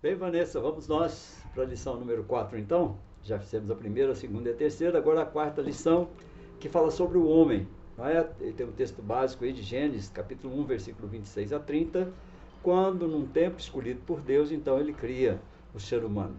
Bem, Vanessa, vamos nós para a lição número 4, então. Já fizemos a primeira, a segunda e a terceira, agora a quarta lição, que fala sobre o homem. Não é? E tem um texto básico aí de Gênesis, capítulo 1, versículo 26 a 30, quando, num tempo escolhido por Deus, então ele cria o ser humano.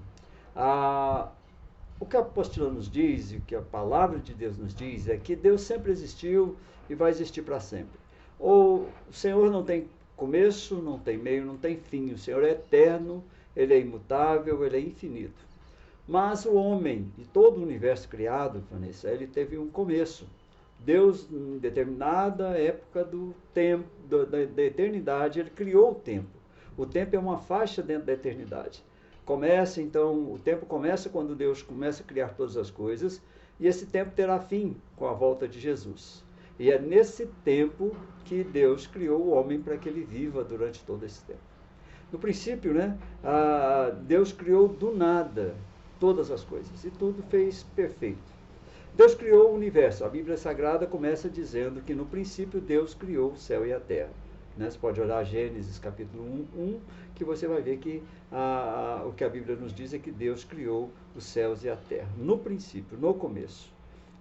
O que a apostila nos diz, e o que a palavra de Deus nos diz, é que Deus sempre existiu e vai existir para sempre. Ou o Senhor não tem começo, não tem meio, não tem fim. O Senhor é eterno, ele é imutável, ele é infinito. Mas o homem e todo o universo criado, Vanessa, ele teve um começo. Deus, em determinada época do tempo, da eternidade, ele criou o tempo. O tempo é uma faixa dentro da eternidade. Começa, então, o tempo começa quando Deus começa a criar todas as coisas, e esse tempo terá fim com a volta de Jesus. E é nesse tempo que Deus criou o homem para que ele viva durante todo esse tempo. No princípio, né, Deus criou do nada todas as coisas, e tudo fez perfeito. Deus criou o universo. A Bíblia Sagrada começa dizendo que no princípio Deus criou o céu e a terra. Né? Você pode olhar Gênesis capítulo 1, que você vai ver que o que a Bíblia nos diz é que Deus criou os céus e a terra, no princípio, no começo.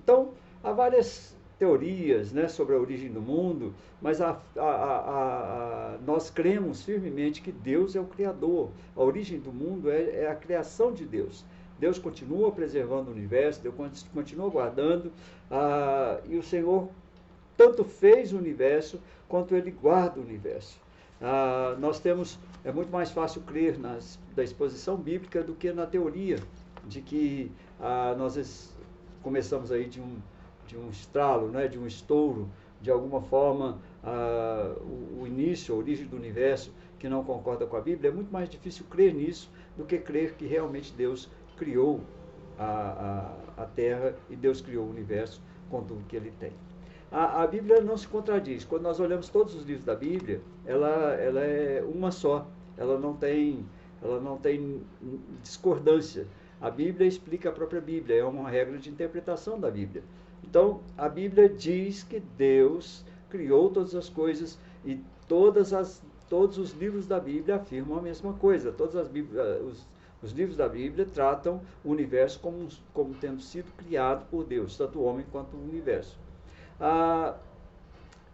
Então, há várias teorias, né, sobre a origem do mundo, mas nós cremos firmemente que Deus é o Criador. A origem do mundo é a criação de Deus. Deus continua preservando o universo, Deus continua guardando, e o Senhor tanto fez o universo, quanto ele guarda o universo. É muito mais fácil crer da exposição bíblica do que na teoria, de que nós começamos aí de um estralo, né, de um estouro, de alguma forma, o início, a origem do universo, que não concorda com a Bíblia. É muito mais difícil crer nisso do que crer que realmente Deus criou a Terra e Deus criou o universo com tudo que ele tem. A Bíblia não se contradiz. Quando nós olhamos todos os livros da Bíblia, ela é uma só. Ela não tem discordância. A Bíblia explica a própria Bíblia, é uma regra de interpretação da Bíblia. Então, a Bíblia diz que Deus criou todas as coisas e todos os livros da Bíblia afirmam a mesma coisa. Os livros da Bíblia tratam o universo como tendo sido criado por Deus, tanto o homem quanto o universo.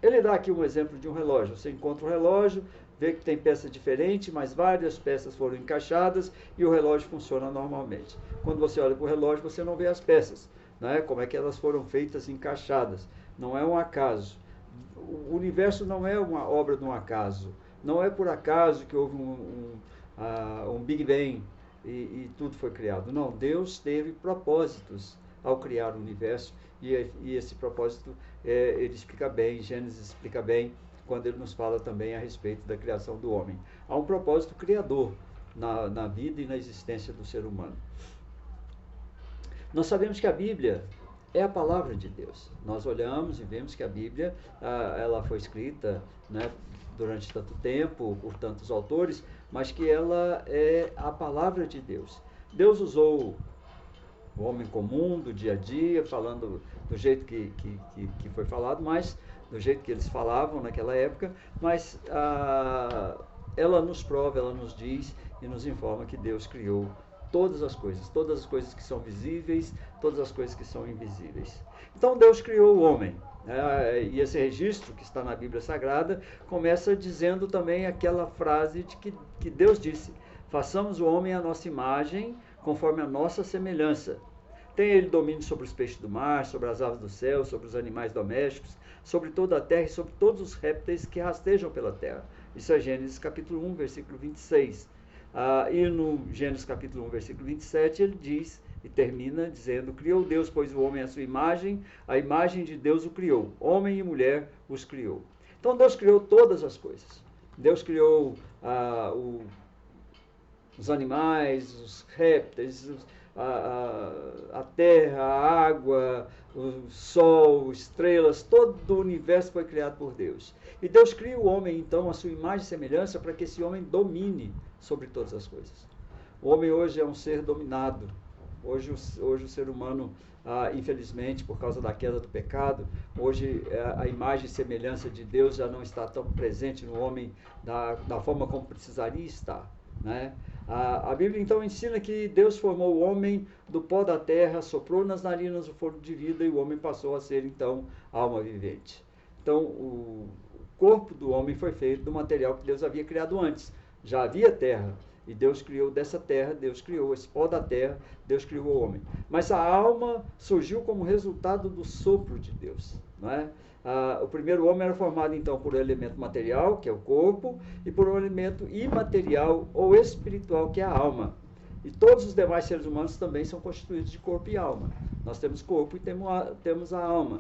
Ele dá aqui um exemplo de um relógio. Você encontra um relógio, vê que tem peça diferente, mas várias peças foram encaixadas e o relógio funciona normalmente. Quando você olha para o relógio, você não vê as peças, né? Como é que elas foram feitas, encaixadas. Não é um acaso. O universo não é uma obra de um acaso. Não é por acaso que houve um Big Bang e tudo foi criado. Não, Deus teve propósitos ao criar o universo, e esse propósito ele explica bem, Gênesis explica bem, quando ele nos fala também a respeito da criação do homem. Há um propósito criador na vida e na existência do ser humano. Nós sabemos que a Bíblia é a palavra de Deus. Nós olhamos e vemos que a Bíblia ela foi escrita, né, durante tanto tempo, por tantos autores, mas que ela é a palavra de Deus. Deus usou o homem comum, do dia a dia, falando do jeito que foi falado, mas do jeito que eles falavam naquela época, mas ela nos prova, ela nos diz e nos informa que Deus criou todas as coisas que são visíveis, todas as coisas que são invisíveis. Então Deus criou o homem, e esse registro que está na Bíblia Sagrada começa dizendo também aquela frase de que Deus disse: façamos o homem à nossa imagem, conforme a nossa semelhança. Tem ele domínio sobre os peixes do mar, sobre as aves do céu, sobre os animais domésticos, sobre toda a terra e sobre todos os répteis que rastejam pela terra. Isso é Gênesis capítulo 1, versículo 26. E no Gênesis capítulo 1, versículo 27, ele diz e termina dizendo: criou Deus, pois, o homem à sua imagem, a imagem de Deus o criou, homem e mulher os criou. Então Deus criou todas as coisas. Deus criou os animais, os répteis, a terra, a água, o sol, estrelas, todo o universo foi criado por Deus. E Deus cria o homem, então, a sua imagem e semelhança, para que esse homem domine sobre todas as coisas. O homem hoje é um ser dominado. Hoje o ser humano, infelizmente, por causa da queda do pecado, hoje a imagem e semelhança de Deus já não está tão presente no homem da forma como precisaria estar. né? A Bíblia então ensina que Deus formou o homem do pó da terra, soprou nas narinas o fôlego de vida e o homem passou a ser então alma vivente. Então o corpo do homem foi feito do material que Deus havia criado antes. Já havia terra e Deus criou dessa terra, Deus criou esse pó da terra, Deus criou o homem. Mas a alma surgiu como resultado do sopro de Deus, não é? O primeiro homem era formado então por um elemento material, que é o corpo, e por um elemento imaterial ou espiritual, que é a alma. E todos os demais seres humanos também são constituídos de corpo e alma. Nós temos corpo e temos a alma.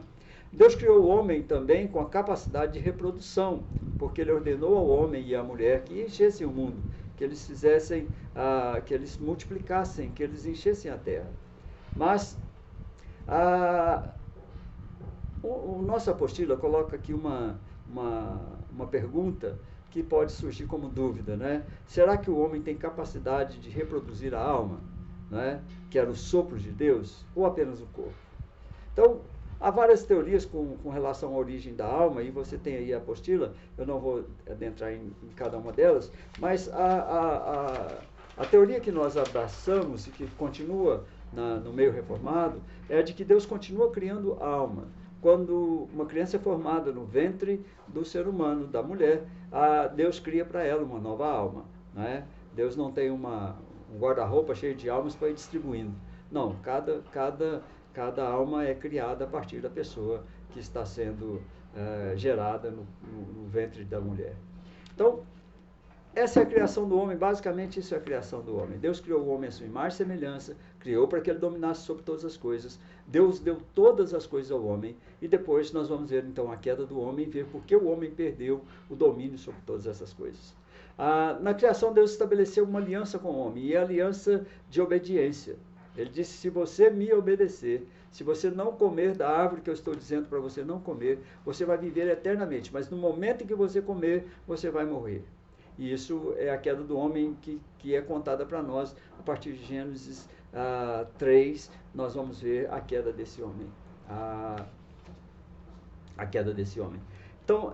Deus criou o homem também com a capacidade de reprodução, porque ele ordenou ao homem e à mulher que enchessem o mundo, que eles fizessem, que eles multiplicassem, que eles enchessem a terra. Mas o nosso apostila coloca aqui uma pergunta que pode surgir como dúvida, né? Será que o homem tem capacidade de reproduzir a alma, né? Que era o sopro de Deus, ou apenas o corpo? Então, há várias teorias com relação à origem da alma, e você tem aí a apostila, eu não vou adentrar em cada uma delas, mas a teoria que nós abraçamos e que continua no meio reformado é a de que Deus continua criando alma. Quando uma criança é formada no ventre do ser humano, da mulher, Deus cria para ela uma nova alma, né? Deus não tem um guarda-roupa cheio de almas para ir distribuindo. Não, cada alma é criada a partir da pessoa que está sendo gerada no ventre da mulher. Então, essa é a criação do homem, basicamente isso é a criação do homem. Deus criou o homem à sua imagem e semelhança, criou para que ele dominasse sobre todas as coisas. Deus deu todas as coisas ao homem, e depois nós vamos ver então a queda do homem e ver por que o homem perdeu o domínio sobre todas essas coisas. Na criação, Deus estabeleceu uma aliança com o homem, e é a aliança de obediência. Ele disse: se você me obedecer, se você não comer da árvore que eu estou dizendo para você não comer, você vai viver eternamente, mas no momento em que você comer, você vai morrer. E isso é a queda do homem que é contada para nós a partir de Gênesis 3, nós vamos ver a queda desse homem. A queda desse homem. Então,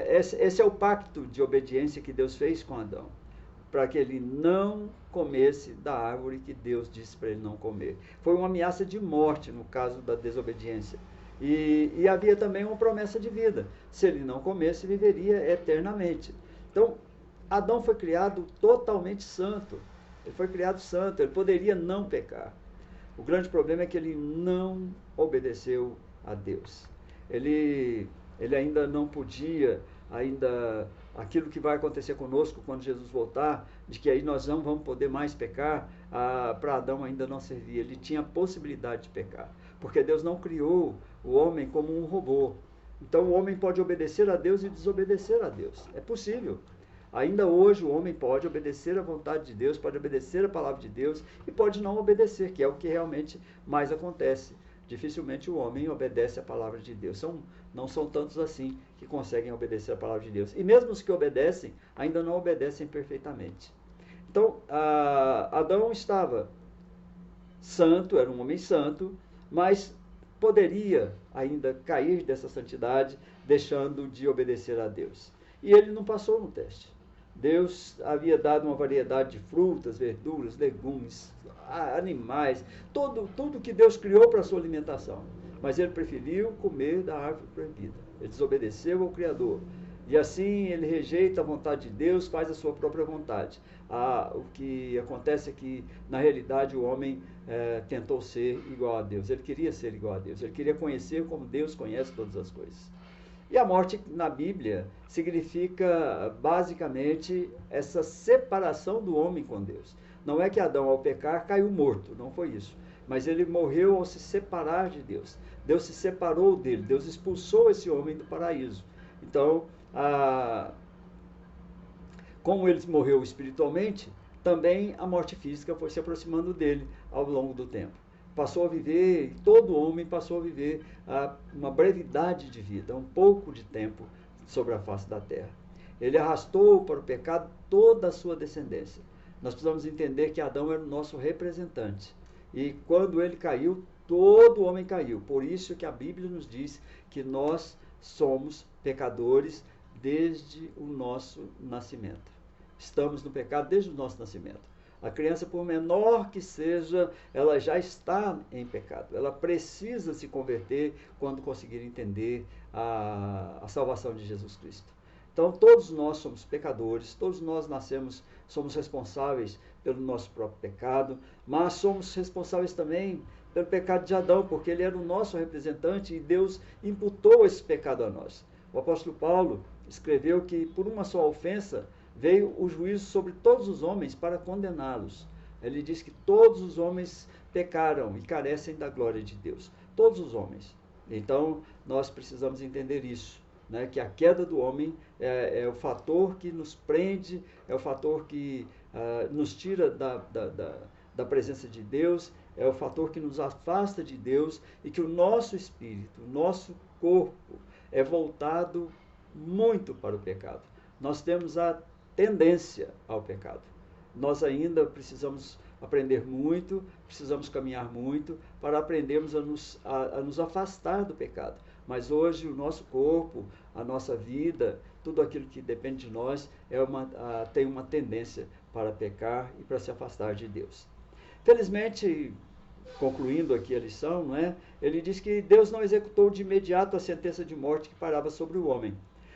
esse é o pacto de obediência que Deus fez com Adão, para que ele não comesse da árvore que Deus disse para ele não comer. Foi uma ameaça de morte no caso da desobediência. E havia também uma promessa de vida. Se ele não comesse, viveria eternamente. Então, Adão foi criado totalmente santo. Ele foi criado santo, ele poderia não pecar. O grande problema é que ele não obedeceu a Deus. Ele ainda não podia, aquilo que vai acontecer conosco quando Jesus voltar, de que aí nós não vamos poder mais pecar, para Adão ainda não servia. Ele tinha a possibilidade de pecar, porque Deus não criou o homem como um robô. Então o homem pode obedecer a Deus e desobedecer a Deus. É possível. Ainda hoje o homem pode obedecer à vontade de Deus, pode obedecer à palavra de Deus e pode não obedecer, que é o que realmente mais acontece. Dificilmente o homem obedece à palavra de Deus. Não são tantos assim que conseguem obedecer à palavra de Deus. E mesmo os que obedecem, ainda não obedecem perfeitamente. Então, Adão estava santo, era um homem santo, mas poderia ainda cair dessa santidade, deixando de obedecer a Deus. E ele não passou no teste. Deus havia dado uma variedade de frutas, verduras, legumes, animais, tudo que Deus criou para a sua alimentação. Mas ele preferiu comer da árvore proibida. Ele desobedeceu ao Criador. E assim ele rejeita a vontade de Deus, faz a sua própria vontade. O que acontece é que, na realidade, o homem tentou ser igual a Deus. Ele queria ser igual a Deus. Ele queria conhecer como Deus conhece todas as coisas. E a morte na Bíblia significa basicamente essa separação do homem com Deus. Não é que Adão, ao pecar, caiu morto, não foi isso. Mas ele morreu ao se separar de Deus. Deus se separou dele, Deus expulsou esse homem do paraíso. Então, como ele morreu espiritualmente, também a morte física foi se aproximando dele ao longo do tempo. Passou a viver, todo homem passou a viver uma brevidade de vida, um pouco de tempo sobre a face da terra. Ele arrastou para o pecado toda a sua descendência. Nós precisamos entender que Adão era o nosso representante. E quando ele caiu, todo homem caiu. Por isso que a Bíblia nos diz que nós somos pecadores desde o nosso nascimento. estamos no pecado desde o nosso nascimento. A criança, por menor que seja, ela já está em pecado. Ela precisa se converter quando conseguir entender a salvação de Jesus Cristo. Então, todos nós somos pecadores, todos nós nascemos, somos responsáveis pelo nosso próprio pecado, mas somos responsáveis também pelo pecado de Adão, porque ele era o nosso representante e Deus imputou esse pecado a nós. O apóstolo Paulo escreveu que por uma só ofensa veio o juízo sobre todos os homens para condená-los. Ele diz que todos os homens pecaram e carecem da glória de Deus. Todos os homens. Então, nós precisamos entender isso, né? Que a queda do homem é o fator que nos prende, é o fator que nos tira da presença de Deus, é o fator que nos afasta de Deus e que o nosso espírito, o nosso corpo é voltado muito para o pecado. Nós temos a tendência ao pecado. Nós ainda precisamos aprender muito, precisamos caminhar muito para aprendermos a nos afastar do pecado. Mas hoje o nosso corpo, a nossa vida, tudo aquilo que depende de nós tem uma tendência para pecar e para se afastar de Deus. Felizmente, concluindo aqui a lição, não é? Ele diz que Deus não executou de imediato a sentença de morte que parava sobre o homem,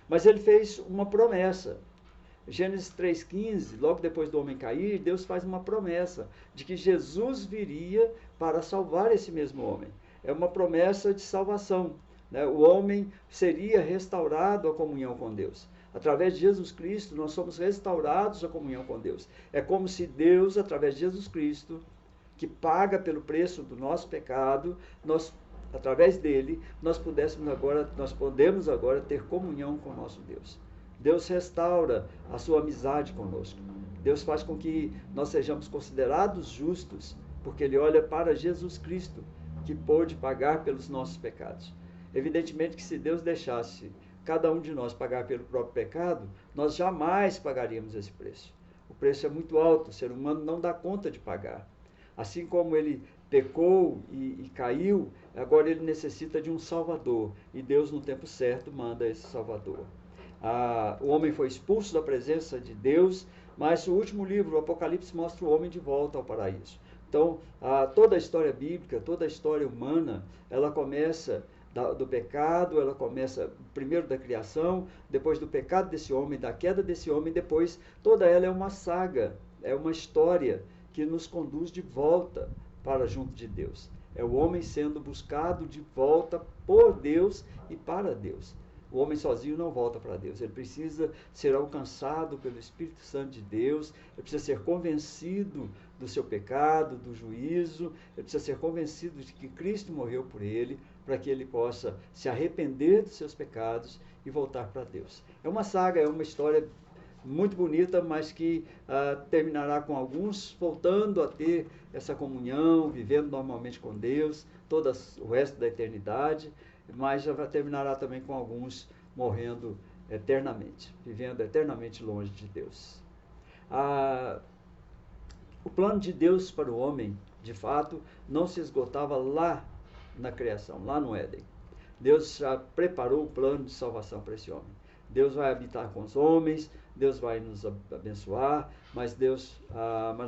mas ele fez uma promessa. Gênesis 3,15, logo depois do homem cair, Deus faz uma promessa de que Jesus viria para salvar esse mesmo homem. É uma promessa de salvação, né? O homem seria restaurado à comunhão com Deus. Através de Jesus Cristo, nós somos restaurados à comunhão com Deus. É como se Deus, através de Jesus Cristo, que paga pelo preço do nosso pecado, através dele, nós podemos agora ter comunhão com o nosso Deus. Deus restaura a sua amizade conosco. Deus faz com que nós sejamos considerados justos, porque ele olha para Jesus Cristo, que pôde pagar pelos nossos pecados. Evidentemente que se Deus deixasse cada um de nós pagar pelo próprio pecado, nós jamais pagaríamos esse preço. O preço é muito alto, o ser humano não dá conta de pagar. Assim como ele pecou e caiu, agora ele necessita de um Salvador, e Deus no tempo certo manda esse Salvador. O homem foi expulso da presença de Deus, mas o último livro, o Apocalipse, mostra o homem de volta ao paraíso. Então, toda a história bíblica, toda a história humana, ela começa do pecado, ela começa primeiro da criação, depois do pecado desse homem, da queda desse homem, depois toda ela é uma saga, é uma história que nos conduz de volta para junto de Deus. É o homem sendo buscado de volta por Deus e para Deus. O homem sozinho não volta para Deus, ele precisa ser alcançado pelo Espírito Santo de Deus, ele precisa ser convencido do seu pecado, do juízo, ele precisa ser convencido de que Cristo morreu por ele, para que ele possa se arrepender dos seus pecados e voltar para Deus. É uma saga, é uma história muito bonita, mas que terminará com alguns voltando a ter essa comunhão, vivendo normalmente com Deus, todo o resto da eternidade, mas já terminará também com alguns morrendo eternamente, vivendo eternamente longe de Deus. O plano de Deus para o homem, de fato, não se esgotava lá na criação, lá no Éden. Deus já preparou o plano de salvação para esse homem. Deus vai habitar com os homens, Deus vai nos abençoar, mas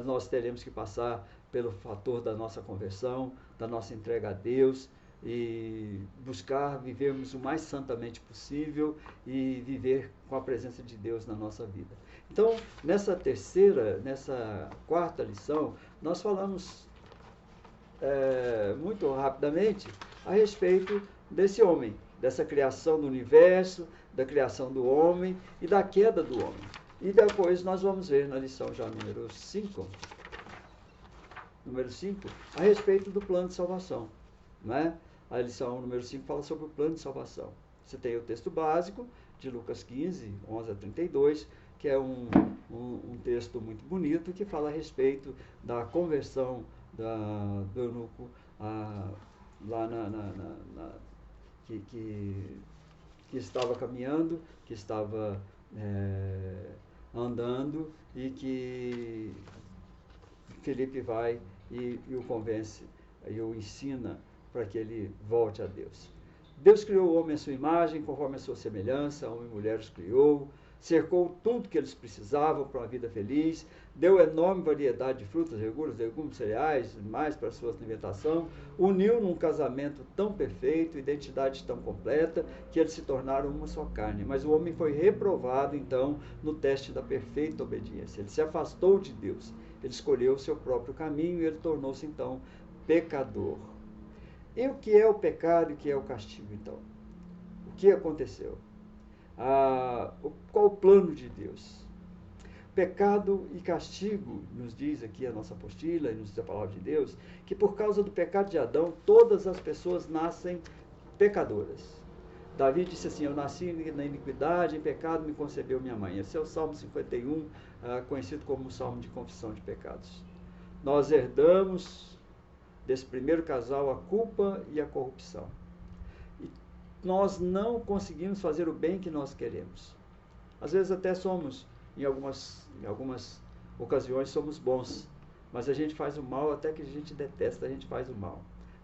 nós teremos que passar pelo fator da nossa conversão, da nossa entrega a Deus, e buscar vivermos o mais santamente possível e viver com a presença de Deus na nossa vida. Então, nessa quarta lição, nós falamos muito rapidamente a respeito desse homem, dessa criação do universo, da criação do homem e da queda do homem. E depois nós vamos ver na lição já número 5, a respeito do plano de salvação, né? A lição número 5 fala sobre o plano de salvação. Você tem o texto básico de Lucas 15, 11 a 32, que é um texto muito bonito, que fala a respeito da conversão do eunuco lá que estava caminhando, que estava andando, e que Filipe vai e o convence e o ensina para que ele volte a Deus. Deus criou o homem à sua imagem, conforme a sua semelhança, homem e mulher os criou. cercou tudo que eles precisavam para uma vida feliz, deu enorme variedade de frutas, legumes, cereais, mais para a sua alimentação, uniu num casamento tão perfeito, identidade tão completa, que eles se tornaram uma só carne. Mas o homem foi reprovado, então, no teste da perfeita obediência. Ele se afastou de Deus, ele escolheu o seu próprio caminho e ele tornou-se, então, pecador. E o que é o pecado e o que é o castigo, então? O que aconteceu? Qual o plano de Deus? Pecado e castigo, nos diz aqui a nossa apostila e nos diz a palavra de Deus, que por causa do pecado de Adão, todas as pessoas nascem pecadoras. Davi disse assim: eu nasci na iniquidade, em pecado me concebeu minha mãe. Esse é o Salmo 51, conhecido como o Salmo de confissão de pecados. Nós herdamos desse primeiro casal a culpa e a corrupção. E nós não conseguimos fazer o bem que nós queremos. Às vezes até somos, em algumas ocasiões somos bons, mas a gente faz o mal, até que a gente detesta, a gente faz o mal.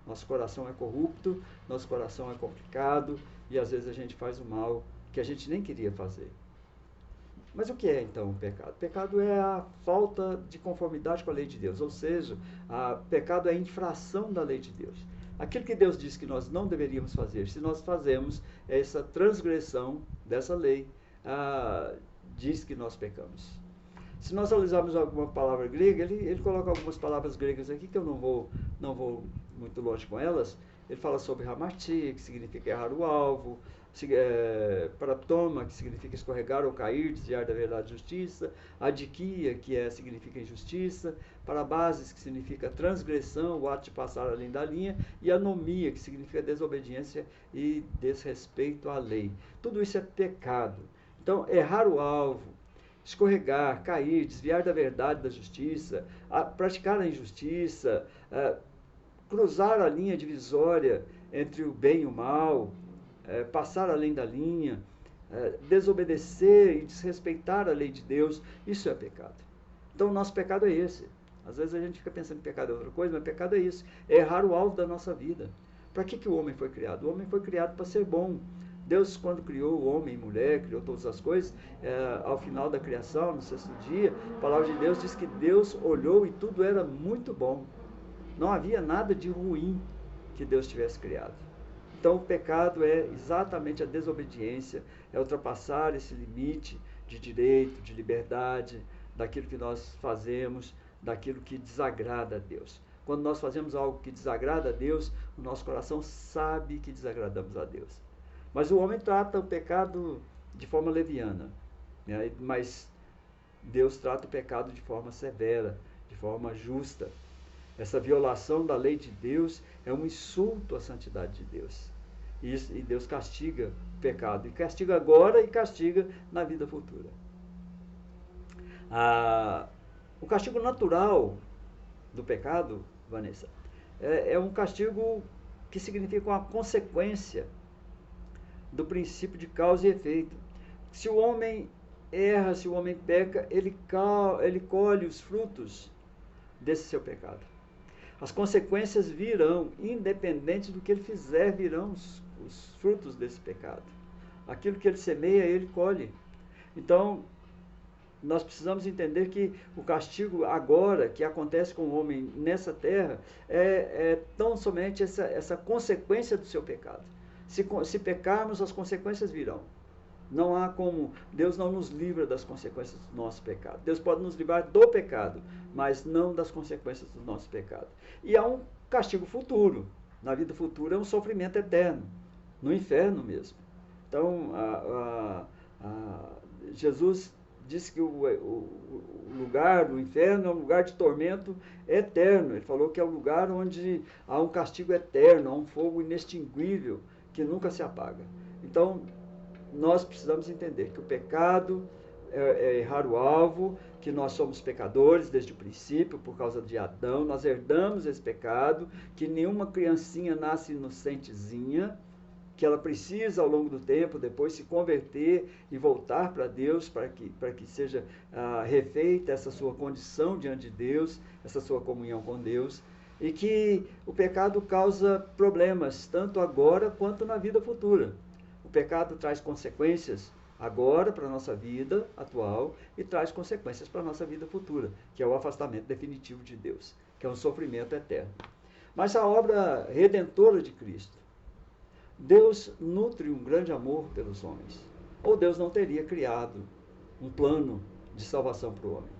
Nosso coração é corrupto, nosso coração é complicado, e às vezes a gente faz o mal que a gente nem queria fazer. Mas o que é então o pecado? O pecado é a falta de conformidade com a lei de Deus, ou seja, pecado é a infração da lei de Deus. Aquilo que Deus diz que nós não deveríamos fazer, se nós fazemos essa transgressão dessa lei, diz que nós pecamos. Se nós analisarmos alguma palavra grega, ele coloca algumas palavras gregas aqui, que eu não vou muito longe com elas. Ele fala sobre hamartia, que significa errar o alvo, paratoma, que significa escorregar ou cair, desviar da verdade e justiça, adiquia, que significa injustiça, parabases, que significa transgressão, o ato de passar além da linha, e anomia, que significa desobediência e desrespeito à lei. Tudo isso é pecado. Então, errar o alvo, escorregar, cair, desviar da verdade, da justiça, praticar a injustiça, cruzar a linha divisória entre o bem e o mal, passar além da linha, desobedecer e desrespeitar a lei de Deus, isso é pecado. Então, o nosso pecado é esse. Às vezes a gente fica pensando que pecado é outra coisa, mas pecado é isso, é errar o alvo da nossa vida. Para que o homem foi criado? O homem foi criado para ser bom. Deus, quando criou o homem e mulher, criou todas as coisas, ao final da criação, no sexto dia, a palavra de Deus diz que Deus olhou e tudo era muito bom. Não havia nada de ruim que Deus tivesse criado. Então, o pecado é exatamente a desobediência, é ultrapassar esse limite de direito, de liberdade, daquilo que nós fazemos, daquilo que desagrada a Deus. Quando nós fazemos algo que desagrada a Deus, o nosso coração sabe que desagradamos a Deus. Mas o homem trata o pecado de forma leviana, né? Mas Deus trata o pecado de forma severa, de forma justa. Essa violação da lei de Deus é um insulto à santidade de Deus. E Deus castiga o pecado, e castiga agora e castiga na vida futura. O castigo natural do pecado, Vanessa, é um castigo que significa uma consequência do princípio de causa e efeito. Se o homem erra, se o homem peca, ele colhe os frutos desse seu pecado. As consequências virão, independente do que ele fizer, virão os frutos desse pecado. Aquilo que ele semeia, ele colhe. Então, nós precisamos entender que o castigo agora, que acontece com o homem nessa terra, é tão somente essa consequência do seu pecado. Se pecarmos, as consequências virão. Não há como, Deus não nos livra das consequências do nosso pecado. Deus pode nos livrar do pecado, mas não das consequências do nosso pecado. E há um castigo futuro. Na vida futura é um sofrimento eterno, no inferno mesmo. Então, Jesus disse que o lugar do inferno é um lugar de tormento eterno. Ele falou que é um lugar onde há um castigo eterno, há um fogo inextinguível que nunca se apaga. Então, nós precisamos entender que o pecado é errar o alvo, que nós somos pecadores desde o princípio, por causa de Adão, nós herdamos esse pecado, que nenhuma criancinha nasce inocentezinha, que ela precisa ao longo do tempo depois se converter e voltar para Deus, para que seja refeita essa sua condição diante de Deus, essa sua comunhão com Deus, e que o pecado causa problemas, tanto agora quanto na vida futura. O pecado traz consequências agora para a nossa vida atual e traz consequências para a nossa vida futura, que é o afastamento definitivo de Deus, que é um sofrimento eterno. Mas a obra redentora de Cristo, Deus nutre um grande amor pelos homens, ou Deus não teria criado um plano de salvação para o homem.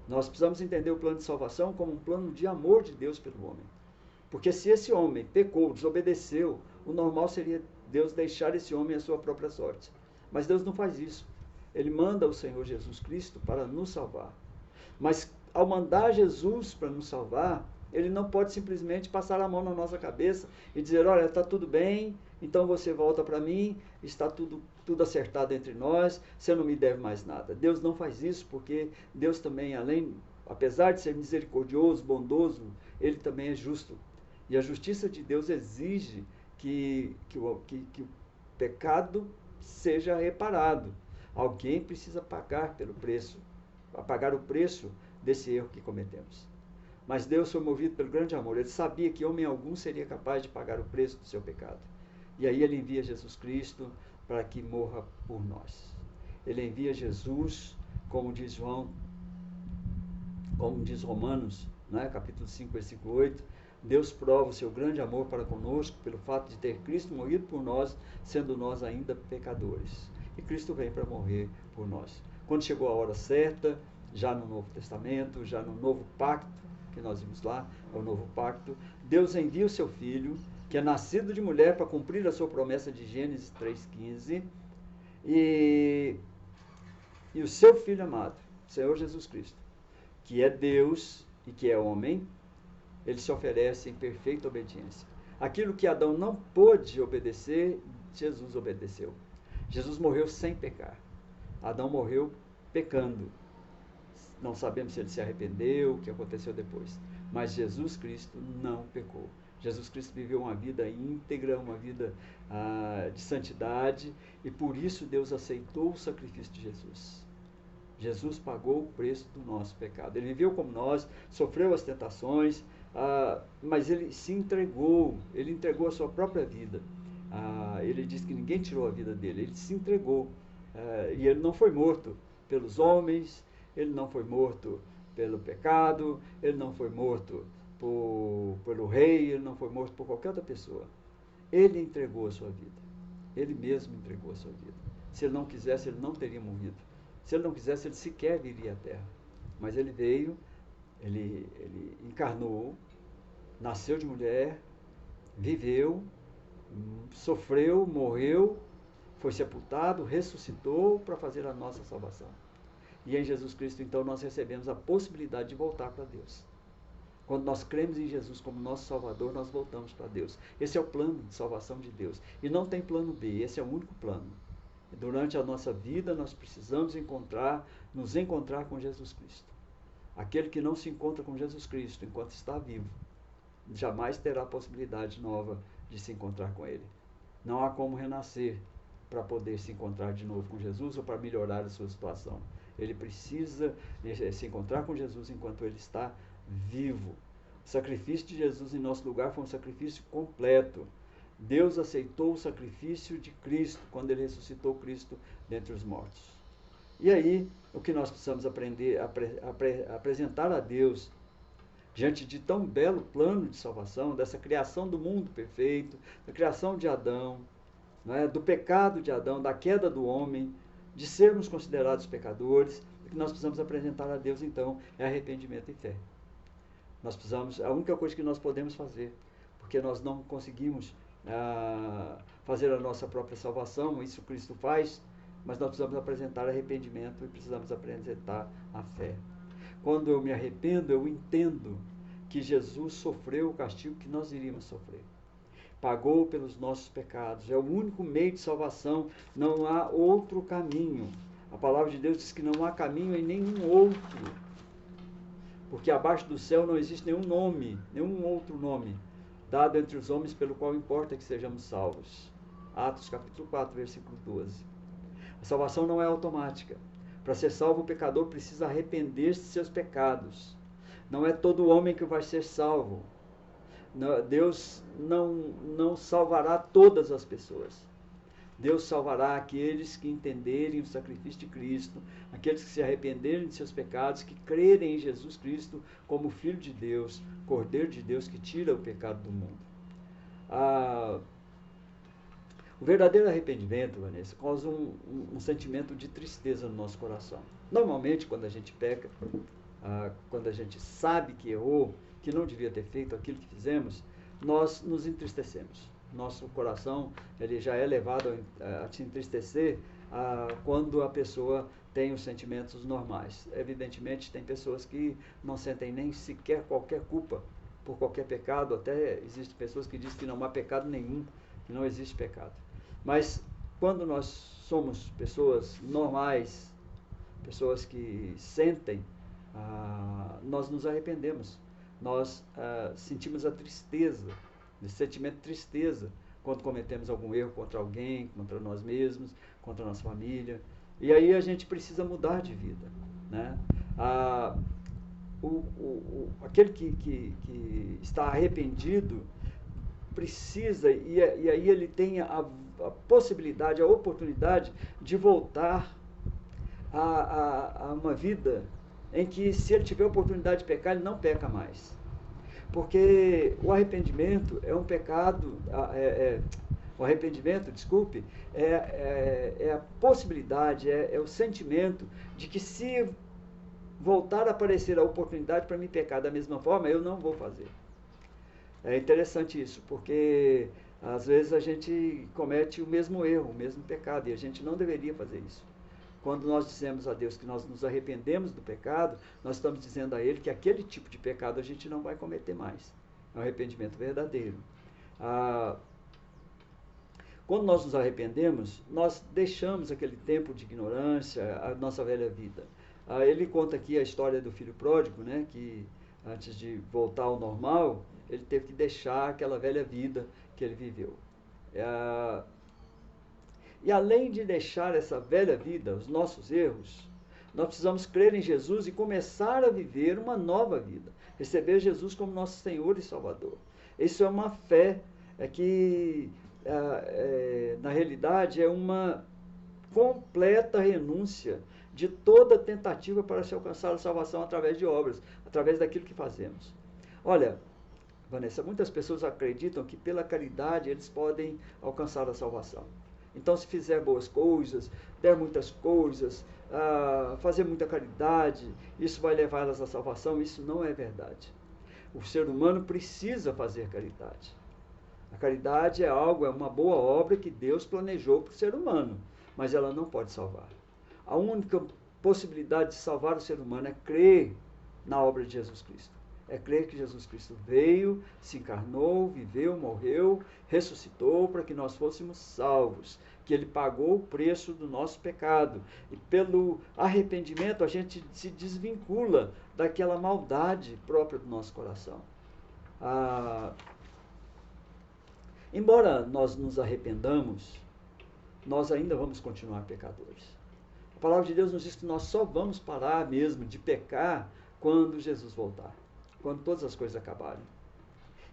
Nós precisamos entender o plano de salvação como um plano de amor de Deus pelo homem. Porque se esse homem pecou, desobedeceu, o normal seria Deus deixar esse homem à sua própria sorte. Mas Deus não faz isso. Ele manda o Senhor Jesus Cristo para nos salvar. Mas ao mandar Jesus para nos salvar, ele não pode simplesmente passar a mão na nossa cabeça e dizer, olha, está tudo bem, então você volta para mim, está tudo acertado entre nós, você não me deve mais nada. Deus não faz isso, porque Deus também, apesar de ser misericordioso, bondoso, ele também é justo. E a justiça de Deus exige que o pecado seja reparado. Alguém precisa pagar o preço desse erro que cometemos. Mas Deus foi movido pelo grande amor. Ele sabia que homem algum seria capaz de pagar o preço do seu pecado. E aí ele envia Jesus Cristo para que morra por nós. Ele envia Jesus, como diz Romanos, né, capítulo 5, versículo 8, Deus prova o seu grande amor para conosco pelo fato de ter Cristo morrido por nós, sendo nós ainda pecadores. E Cristo vem para morrer por nós. Quando chegou a hora certa, já no Novo Testamento, já no Novo Pacto, que nós vimos lá, é o Novo Pacto, Deus envia o seu Filho, que é nascido de mulher para cumprir a sua promessa de Gênesis 3,15, e o seu Filho amado, Senhor Jesus Cristo, que é Deus e que é homem, ele se oferece em perfeita obediência. Aquilo que Adão não pôde obedecer, Jesus obedeceu. Jesus morreu sem pecar. Adão morreu pecando. Não sabemos se ele se arrependeu, o que aconteceu depois. Mas Jesus Cristo não pecou. Jesus Cristo viveu uma vida íntegra, uma vida de santidade, e por isso Deus aceitou o sacrifício de Jesus. Jesus pagou o preço do nosso pecado. Ele viveu como nós, sofreu as tentações, mas ele se entregou, ele entregou a sua própria vida. Ele diz que ninguém tirou a vida dele, ele se entregou. E ele não foi morto pelos homens, ele não foi morto pelo pecado, ele não foi morto pelo rei, ele não foi morto por qualquer outra pessoa. Ele entregou a sua vida. Ele mesmo entregou a sua vida. Se ele não quisesse, ele não teria morrido. Se ele não quisesse, ele sequer viria à terra. Mas ele veio, ele encarnou, nasceu de mulher, viveu, sofreu, morreu, foi sepultado, ressuscitou para fazer a nossa salvação. E em Jesus Cristo, então, nós recebemos a possibilidade de voltar para Deus. Quando nós cremos em Jesus como nosso Salvador, nós voltamos para Deus. Esse é o plano de salvação de Deus. E não tem plano B, esse é o único plano. Durante a nossa vida, nós precisamos nos encontrar com Jesus Cristo. Aquele que não se encontra com Jesus Cristo enquanto está vivo, jamais terá a possibilidade nova de se encontrar com Ele. Não há como renascer para poder se encontrar de novo com Jesus ou para melhorar a sua situação. Ele precisa se encontrar com Jesus enquanto Ele está vivo. O sacrifício de Jesus em nosso lugar foi um sacrifício completo. Deus aceitou o sacrifício de Cristo quando Ele ressuscitou Cristo dentre os mortos. E aí, o que nós precisamos aprender a apresentar a Deus diante de tão belo plano de salvação, dessa criação do mundo perfeito, da criação de Adão, né, do pecado de Adão, da queda do homem, de sermos considerados pecadores. O que nós precisamos apresentar a Deus, então, é arrependimento e fé. A única coisa que nós podemos fazer, porque nós não conseguimos fazer a nossa própria salvação, isso Cristo faz, mas nós precisamos apresentar arrependimento e precisamos apresentar a fé. Quando eu me arrependo, eu entendo que Jesus sofreu o castigo que nós iríamos sofrer. Pagou pelos nossos pecados. É o único meio de salvação. Não há outro caminho. A palavra de Deus diz que não há caminho em nenhum outro. Porque abaixo do céu não existe nenhum nome, nenhum outro nome dado entre os homens pelo qual importa que sejamos salvos. Atos capítulo 4, versículo 12. A salvação não é automática. Para ser salvo, o pecador precisa arrepender-se de seus pecados. Não é todo homem que vai ser salvo. Deus não salvará todas as pessoas. Deus salvará aqueles que entenderem o sacrifício de Cristo, aqueles que se arrependerem de seus pecados, que crerem em Jesus Cristo como Filho de Deus, Cordeiro de Deus que tira o pecado do mundo. O verdadeiro arrependimento, Vanessa, causa um sentimento de tristeza no nosso coração. Normalmente, quando a gente peca, quando a gente sabe que errou, que não devia ter feito aquilo que fizemos, nós nos entristecemos. Nosso coração ele já é levado a se entristecer quando a pessoa tem os sentimentos normais. Evidentemente, tem pessoas que não sentem nem sequer qualquer culpa por qualquer pecado. Até existem pessoas que dizem que não há pecado nenhum, que não existe pecado. Mas quando nós somos pessoas normais, pessoas que sentem, nós nos arrependemos. Nós sentimos a tristeza, esse sentimento de tristeza, quando cometemos algum erro contra alguém, contra nós mesmos, contra a nossa família. E aí a gente precisa mudar de vida, né? Aquele que está arrependido precisa, e aí ele tem a possibilidade, a oportunidade de voltar a uma vida em que, se ele tiver a oportunidade de pecar, ele não peca mais. Porque o arrependimento é um pecado, o arrependimento, desculpe, é a possibilidade, é o sentimento de que, se voltar a aparecer a oportunidade para me pecar da mesma forma, eu não vou fazer. É interessante isso, porque às vezes a gente comete o mesmo erro, o mesmo pecado, e a gente não deveria fazer isso. Quando nós dizemos a Deus que nós nos arrependemos do pecado, nós estamos dizendo a Ele que aquele tipo de pecado a gente não vai cometer mais. É um arrependimento verdadeiro. Quando nós nos arrependemos, nós deixamos aquele tempo de ignorância, a nossa velha vida. Ele conta aqui a história do filho pródigo, né, que antes de voltar ao normal, ele teve que deixar aquela velha vida que ele viveu. E além de deixar essa velha vida, os nossos erros, nós precisamos crer em Jesus e começar a viver uma nova vida. Receber Jesus como nosso Senhor e Salvador. Isso é uma fé que, na realidade, é uma completa renúncia de toda tentativa para se alcançar a salvação através de obras, através daquilo que fazemos. Olha, Vanessa, muitas pessoas acreditam que pela caridade eles podem alcançar a salvação. Então, se fizer boas coisas, der muitas coisas, fazer muita caridade, isso vai levá-las à salvação. Isso não é verdade. O ser humano precisa fazer caridade. A caridade é uma boa obra que Deus planejou para o ser humano, mas ela não pode salvar. A única possibilidade de salvar o ser humano é crer na obra de Jesus Cristo. É crer que Jesus Cristo veio, se encarnou, viveu, morreu, ressuscitou para que nós fôssemos salvos, que Ele pagou o preço do nosso pecado. E pelo arrependimento a gente se desvincula daquela maldade própria do nosso coração. Embora nós nos arrependamos, nós ainda vamos continuar pecadores. A palavra de Deus nos diz que nós só vamos parar mesmo de pecar quando Jesus voltar, quando todas as coisas acabarem.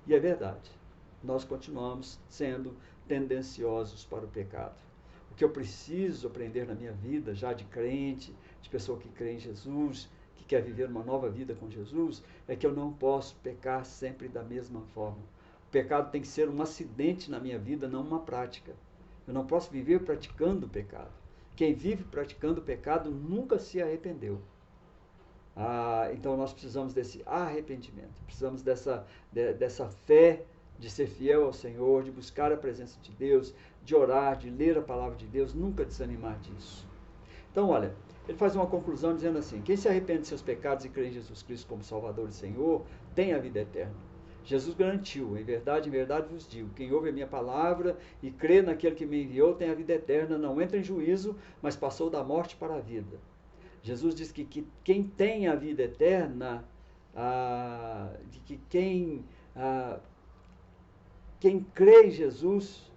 E é verdade, nós continuamos sendo tendenciosos para o pecado. O que eu preciso aprender na minha vida, já de crente, de pessoa que crê em Jesus, que quer viver uma nova vida com Jesus, é que eu não posso pecar sempre da mesma forma. O pecado tem que ser um acidente na minha vida, não uma prática. Eu não posso viver praticando o pecado. Quem vive praticando o pecado nunca se arrependeu. Então nós precisamos desse arrependimento, precisamos dessa fé de ser fiel ao Senhor, de buscar a presença de Deus, de orar, de ler a palavra de Deus, nunca desanimar disso. Então, olha, ele faz uma conclusão dizendo assim: quem se arrepende de seus pecados e crê em Jesus Cristo como Salvador e Senhor, tem a vida eterna. Jesus garantiu: em verdade vos digo, quem ouve a minha palavra e crê naquele que me enviou tem a vida eterna, não entra em juízo, mas passou da morte para a vida. Jesus diz que quem tem a vida eterna, quem crê em Jesus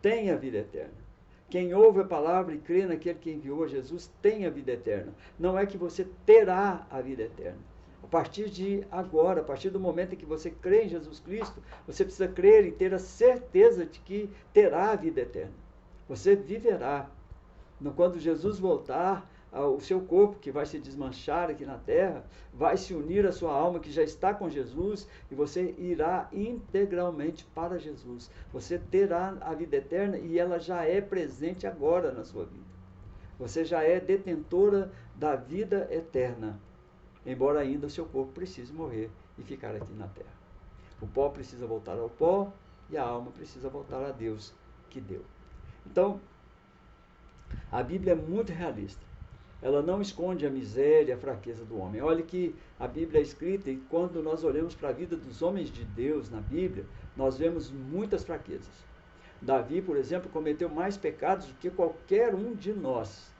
tem a vida eterna. Quem ouve a palavra e crê naquele que enviou a Jesus tem a vida eterna. Não é que você terá a vida eterna. A partir de agora, a partir do momento em que você crê em Jesus Cristo, você precisa crer e ter a certeza de que terá a vida eterna. Você viverá. Quando Jesus voltar, o seu corpo, que vai se desmanchar aqui na terra, vai se unir à sua alma, que já está com Jesus, e você irá integralmente para Jesus. Você terá a vida eterna e ela já é presente agora na sua vida. Você já é detentora da vida eterna, embora ainda o seu corpo precise morrer e ficar aqui na terra. O pó precisa voltar ao pó e a alma precisa voltar a Deus que deu. Então, a Bíblia é muito realista. Ela não esconde a miséria e a fraqueza do homem. Olha que a Bíblia é escrita e quando nós olhamos para a vida dos homens de Deus na Bíblia, nós vemos muitas fraquezas. Davi, por exemplo, cometeu mais pecados do que qualquer um de nós.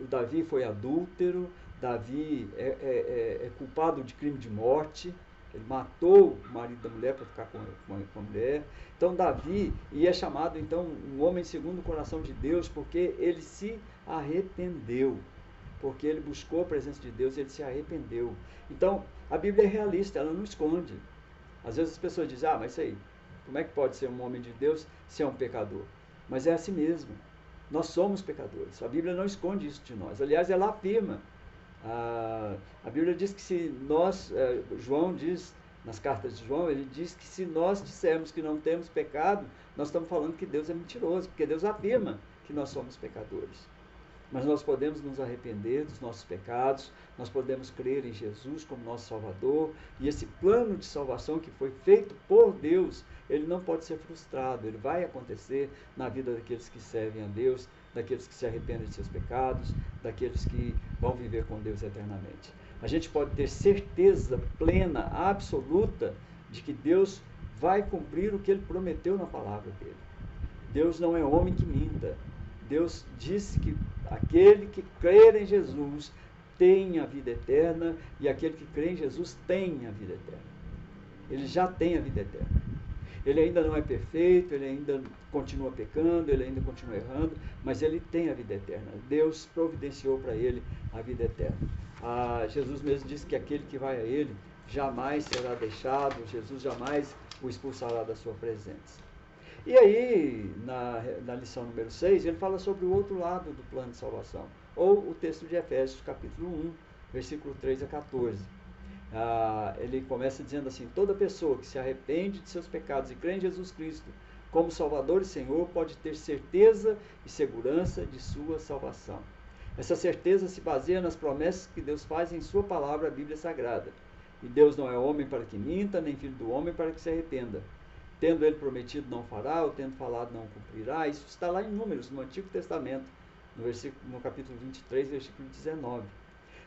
Davi foi adúltero, Davi é culpado de crime de morte, ele matou o marido da mulher para ficar com a mulher. Então Davi, e é chamado então um homem segundo o coração de Deus, porque ele se arrependeu, porque ele buscou a presença de Deus, ele se arrependeu. Então a Bíblia é realista, ela não esconde. Às vezes as pessoas dizem, mas isso aí, como é que pode ser um homem de Deus se é um pecador? Mas é assim mesmo. Nós somos pecadores. A Bíblia não esconde isso de nós. Aliás, ela afirma. A Bíblia diz que se nós, João diz, nas cartas de João, ele diz que se nós dissermos que não temos pecado, nós estamos falando que Deus é mentiroso, porque Deus afirma que nós somos pecadores. Mas nós podemos nos arrepender dos nossos pecados, nós podemos crer em Jesus como nosso Salvador, e esse plano de salvação que foi feito por Deus, ele não pode ser frustrado, ele vai acontecer na vida daqueles que servem a Deus, daqueles que se arrependem de seus pecados, daqueles que vão viver com Deus eternamente. A gente pode ter certeza plena, absoluta, de que Deus vai cumprir o que ele prometeu na palavra dele. Deus não é homem que minta. Deus disse que aquele que crer em Jesus tem a vida eterna, e aquele que crê em Jesus tem a vida eterna. Ele já tem a vida eterna. Ele ainda não é perfeito, ele ainda continua pecando, ele ainda continua errando, mas ele tem a vida eterna. Deus providenciou para ele a vida eterna. Jesus mesmo disse que aquele que vai a ele jamais será deixado, Jesus jamais o expulsará da sua presença. E aí, na lição número 6, ele fala sobre o outro lado do plano de salvação, ou o texto de Efésios, capítulo 1, versículo 3 a 14. Ele começa dizendo assim: toda pessoa que se arrepende de seus pecados e crê em Jesus Cristo como Salvador e Senhor pode ter certeza e segurança de sua salvação. Essa certeza se baseia nas promessas que Deus faz em sua palavra, a Bíblia Sagrada. E Deus não é homem para que minta, nem filho do homem para que se arrependa. Tendo ele prometido, não fará, ou tendo falado, não cumprirá. Isso está lá em Números, no Antigo Testamento, no capítulo 23, versículo 19.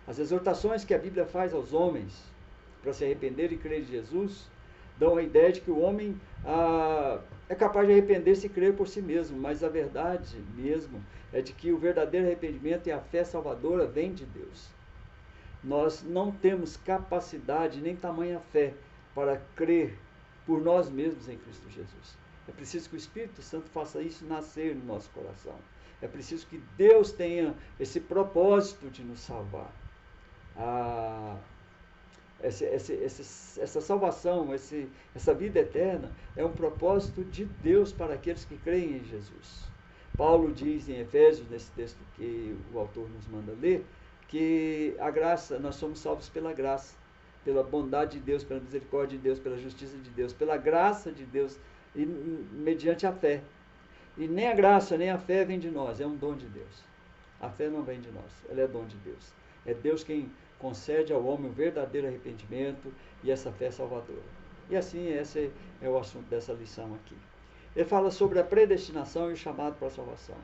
As exortações que a Bíblia faz aos homens para se arrepender e crer em Jesus dão a ideia de que o homem é capaz de arrepender-se e crer por si mesmo, mas a verdade mesmo é de que o verdadeiro arrependimento e a fé salvadora vem de Deus. Nós não temos capacidade nem tamanha fé para crer por nós mesmos em Cristo Jesus. É preciso que o Espírito Santo faça isso nascer no nosso coração. É preciso que Deus tenha esse propósito de nos salvar. Essa salvação, essa vida eterna é um propósito de Deus para aqueles que creem em Jesus. Paulo diz em Efésios, nesse texto que o autor nos manda ler, que a graça, nós somos salvos pela graça, pela bondade de Deus, pela misericórdia de Deus, pela justiça de Deus, pela graça de Deus, e mediante a fé. E nem a graça, nem a fé vem de nós, é um dom de Deus. A fé não vem de nós, ela é dom de Deus. É Deus quem concede ao homem o verdadeiro arrependimento e essa fé salvadora. E assim, esse é o assunto dessa lição aqui. Ele fala sobre a predestinação e o chamado para a salvação.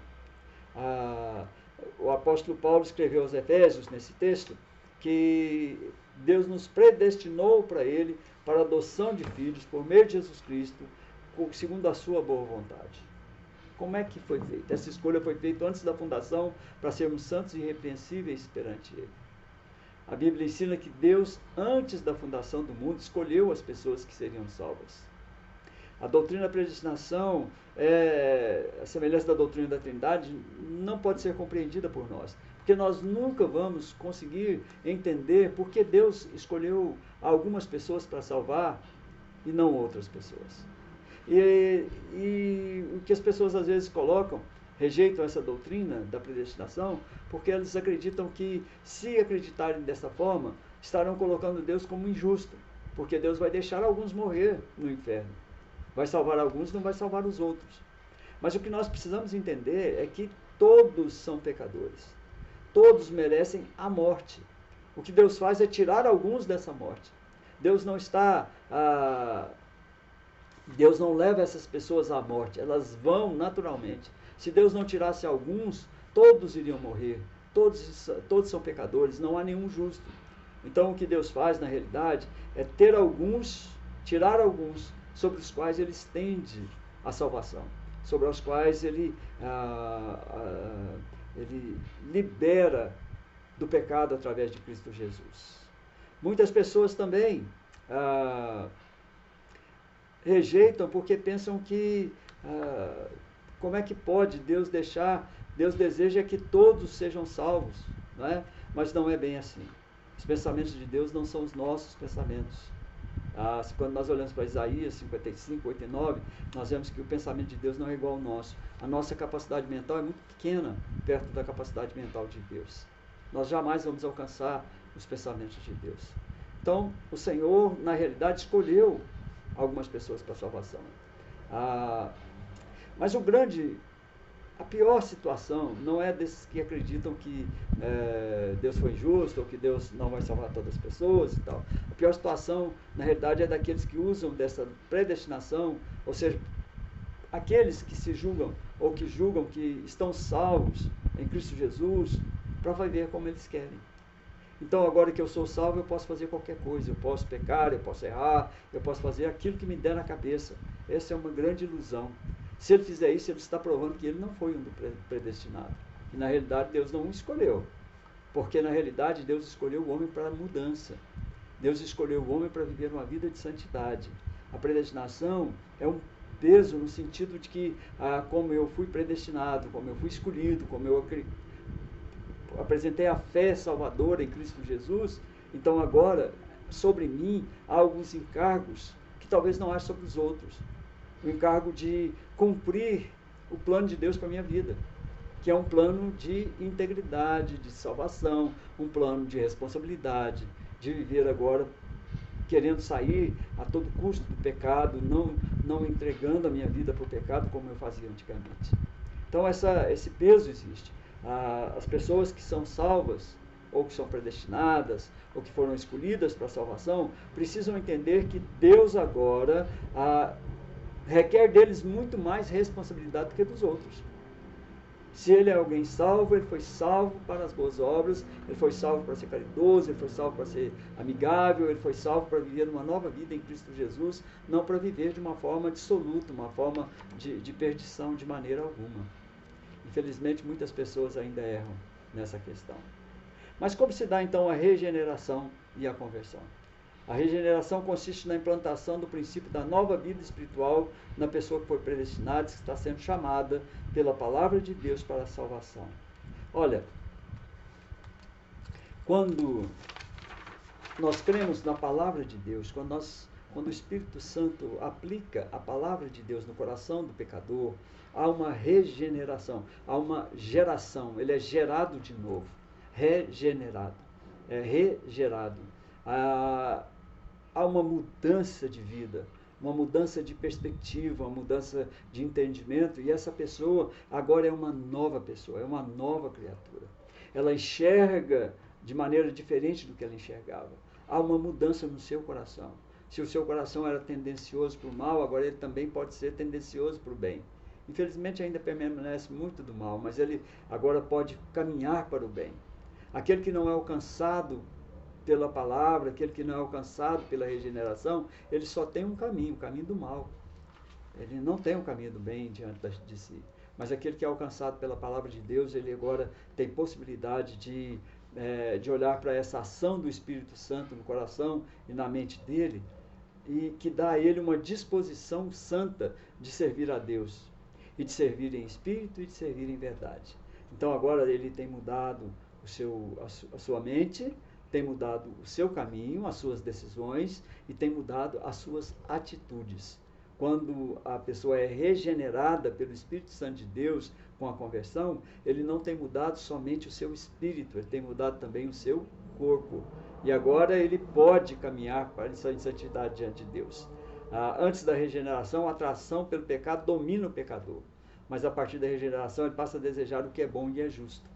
O apóstolo Paulo escreveu aos Efésios, nesse texto, que Deus nos predestinou para ele, para a adoção de filhos, por meio de Jesus Cristo, segundo a sua boa vontade. Como é que foi feita? Essa escolha foi feita antes da fundação, para sermos santos e irrepreensíveis perante ele. A Bíblia ensina que Deus, antes da fundação do mundo, escolheu as pessoas que seriam salvas. A doutrina da predestinação, a semelhança da doutrina da Trindade, não pode ser compreendida por nós, porque nós nunca vamos conseguir entender por que Deus escolheu algumas pessoas para salvar e não outras pessoas. E o que as pessoas às vezes colocam, rejeitam essa doutrina da predestinação, porque eles acreditam que, se acreditarem dessa forma, estarão colocando Deus como injusto, porque Deus vai deixar alguns morrer no inferno. Vai salvar alguns, não vai salvar os outros. Mas o que nós precisamos entender é que todos são pecadores. Todos merecem a morte. O que Deus faz é tirar alguns dessa morte. Deus não está... Deus não leva essas pessoas à morte, elas vão naturalmente. Se Deus não tirasse alguns, todos iriam morrer. Todos são pecadores, não há nenhum justo. Então o que Deus faz, na realidade, é ter alguns, tirar alguns, sobre os quais Ele estende a salvação, sobre os quais Ele libera do pecado através de Cristo Jesus. Muitas pessoas também rejeitam porque pensam que como é que pode Deus deixar, Deus deseja que todos sejam salvos, não é? Mas não é bem assim. Os pensamentos de Deus não são os nossos pensamentos. Quando nós olhamos para Isaías 55, 8 e 9, nós vemos que o pensamento de Deus não é igual ao nosso. A nossa capacidade mental é muito pequena perto da capacidade mental de Deus. Nós jamais vamos alcançar os pensamentos de Deus. Então, o Senhor, na realidade, escolheu algumas pessoas para a salvação. Mas a pior situação não é desses que acreditam que Deus foi injusto, ou que Deus não vai salvar todas as pessoas e tal. A pior situação, na realidade, é daqueles que usam dessa predestinação, ou seja, aqueles que se julgam, ou que julgam que estão salvos em Cristo Jesus, para viver como eles querem. Então, agora que eu sou salvo, eu posso fazer qualquer coisa. Eu posso pecar, eu posso errar, eu posso fazer aquilo que me der na cabeça. Essa é uma grande ilusão. Se ele fizer isso, ele está provando que ele não foi um predestinado. E, na realidade, Deus não o escolheu. Porque, na realidade, Deus escolheu o homem para a mudança. Deus escolheu o homem para viver uma vida de santidade. A predestinação é um peso no sentido de que, como eu fui predestinado, como eu fui escolhido, como eu apresentei a fé salvadora em Cristo Jesus, então agora, sobre mim, há alguns encargos que talvez não haja sobre os outros. O encargo de cumprir o plano de Deus para a minha vida, que é um plano de integridade, de salvação, um plano de responsabilidade, de viver agora querendo sair a todo custo do pecado, não entregando a minha vida para o pecado como eu fazia antigamente. Então esse peso existe. As pessoas que são salvas, ou que são predestinadas, ou que foram escolhidas para a salvação, precisam entender que Deus agora requer deles muito mais responsabilidade do que dos outros. Se ele é alguém salvo, ele foi salvo para as boas obras, ele foi salvo para ser caridoso, ele foi salvo para ser amigável, ele foi salvo para viver uma nova vida em Cristo Jesus, não para viver de uma forma dissoluta, uma forma de perdição de maneira alguma. Infelizmente, muitas pessoas ainda erram nessa questão. Mas como se dá então a regeneração e a conversão? A regeneração consiste na implantação do princípio da nova vida espiritual na pessoa que foi predestinada, que está sendo chamada pela palavra de Deus para a salvação. Olha, quando nós cremos na palavra de Deus, quando o Espírito Santo aplica a palavra de Deus no coração do pecador, há uma regeneração, há uma geração, ele é gerado de novo, regenerado, regerado. Há uma mudança de vida, uma mudança de perspectiva, uma mudança de entendimento, e essa pessoa agora é uma nova pessoa, é uma nova criatura. Ela enxerga de maneira diferente do que ela enxergava. Há uma mudança no seu coração. Se o seu coração era tendencioso para o mal, agora ele também pode ser tendencioso para o bem. Infelizmente ainda permanece muito do mal, mas ele agora pode caminhar para o bem. Aquele que não é alcançado pela palavra, aquele que não é alcançado pela regeneração, ele só tem um caminho, o caminho do mal. Ele não tem um caminho do bem diante de si. Mas aquele que é alcançado pela palavra de Deus, ele agora tem possibilidade de olhar para essa ação do Espírito Santo no coração e na mente dele, e que dá a ele uma disposição santa de servir a Deus, e de servir em espírito e de servir em verdade. Então agora ele tem mudado a sua mente, tem mudado o seu caminho, as suas decisões, e tem mudado as suas atitudes. quando a pessoa é regenerada pelo Espírito Santo de Deus com a conversão, ele não tem mudado somente o seu espírito, ele tem mudado também o seu corpo. E agora ele pode caminhar para essa santidade diante de Deus. Antes da regeneração, a atração pelo pecado domina o pecador. Mas a partir da regeneração, ele passa a desejar o que é bom e é justo.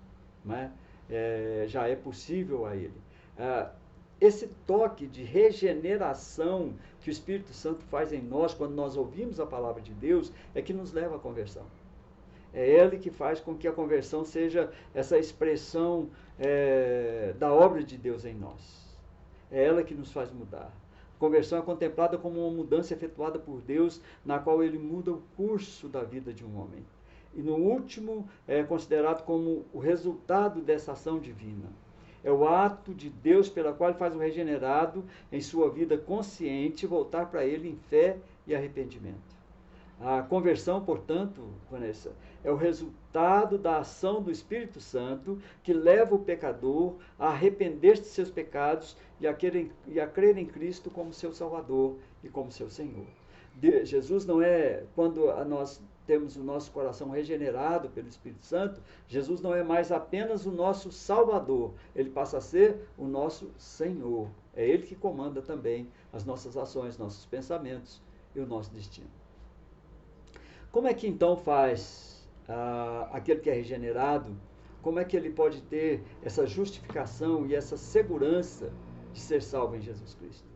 Não é? Já é possível a ele. Esse toque de regeneração que o Espírito Santo faz em nós, quando nós ouvimos a palavra de Deus, é que nos leva à conversão. É Ele que faz com que a conversão seja essa expressão da obra de Deus em nós. É ela que nos faz mudar. A conversão é contemplada como uma mudança efetuada por Deus, na qual Ele muda o curso da vida de um homem. E no último, é considerado como o resultado dessa ação divina. É o ato de Deus pela qual ele faz o regenerado em sua vida consciente voltar para ele em fé e arrependimento. A conversão, portanto, Vanessa, é o resultado da ação do Espírito Santo que leva o pecador a arrepender-se de seus pecados e a crer em Cristo como seu Salvador e como seu Senhor. Jesus não é, quando nós temos o nosso coração regenerado pelo Espírito Santo, Jesus não é mais apenas o nosso Salvador, ele passa a ser o nosso Senhor. É Ele que comanda também as nossas ações, nossos pensamentos e o nosso destino. Como é que então faz aquele que é regenerado? Como é que ele pode ter essa justificação e essa segurança de ser salvo em Jesus Cristo?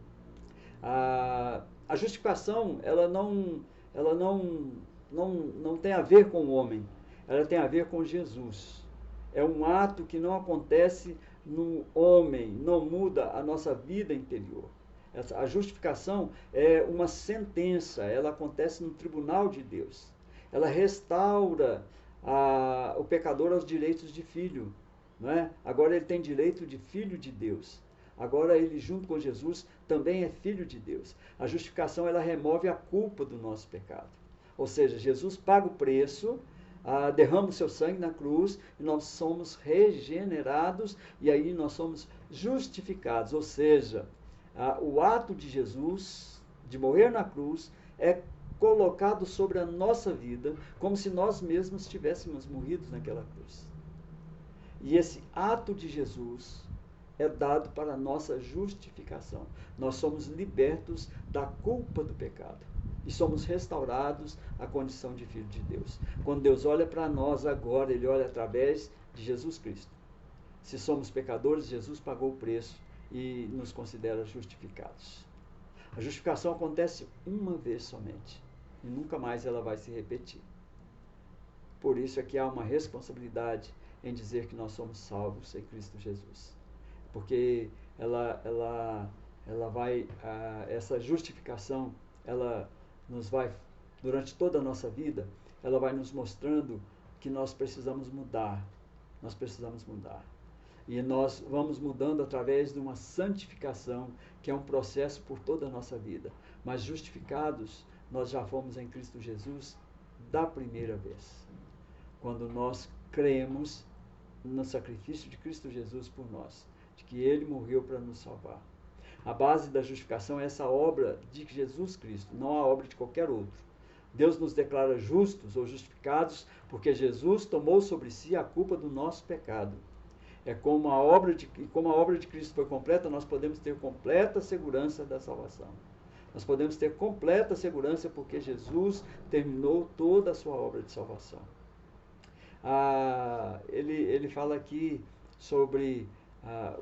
A justificação, ela não tem a ver com o homem, ela tem a ver com Jesus. É um ato que não acontece no homem, não muda a nossa vida interior. A justificação é uma sentença, ela acontece no tribunal de Deus. Ela restaura o pecador aos direitos de filho. Não é? Agora ele tem direito de filho de Deus. Agora ele, junto com Jesus, também é filho de Deus. A justificação, ela remove a culpa do nosso pecado. Ou seja, Jesus paga o preço, derrama o seu sangue na cruz, e nós somos regenerados, e aí nós somos justificados. Ou seja, o ato de Jesus, de morrer na cruz, é colocado sobre a nossa vida, como se nós mesmos tivéssemos morrido naquela cruz. E esse ato de Jesus é dado para a nossa justificação. Nós somos libertos da culpa do pecado e somos restaurados à condição de filho de Deus. Quando Deus olha para nós agora, Ele olha através de Jesus Cristo. Se somos pecadores, Jesus pagou o preço e nos considera justificados. A justificação acontece uma vez somente e nunca mais ela vai se repetir. Por isso é que há uma responsabilidade em dizer que nós somos salvos em Cristo Jesus. Porque essa justificação, ela nos vai, durante toda a nossa vida, ela vai nos mostrando que nós precisamos mudar. Nós precisamos mudar. E nós vamos mudando através de uma santificação, que é um processo por toda a nossa vida. Mas justificados, nós já fomos em Cristo Jesus da primeira vez. Quando nós cremos no sacrifício de Cristo Jesus por nós, de que Ele morreu para nos salvar. A base da justificação é essa obra de Jesus Cristo, não a obra de qualquer outro. Deus nos declara justos ou justificados porque Jesus tomou sobre si a culpa do nosso pecado. Como a obra de Cristo foi completa, nós podemos ter completa segurança da salvação. Nós podemos ter completa segurança porque Jesus terminou toda a sua obra de salvação. Ele fala aqui sobre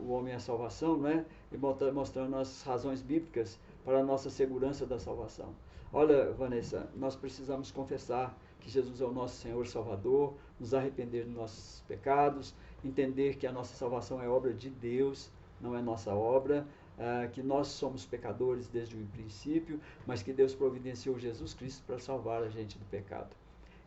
o homem e a salvação, não é? E mostrando as razões bíblicas para a nossa segurança da salvação. Olha, Vanessa, nós precisamos confessar que Jesus é o nosso Senhor Salvador, nos arrepender dos nossos pecados, entender que a nossa salvação é obra de Deus, não é nossa obra, que nós somos pecadores desde o princípio, mas que Deus providenciou Jesus Cristo para salvar a gente do pecado.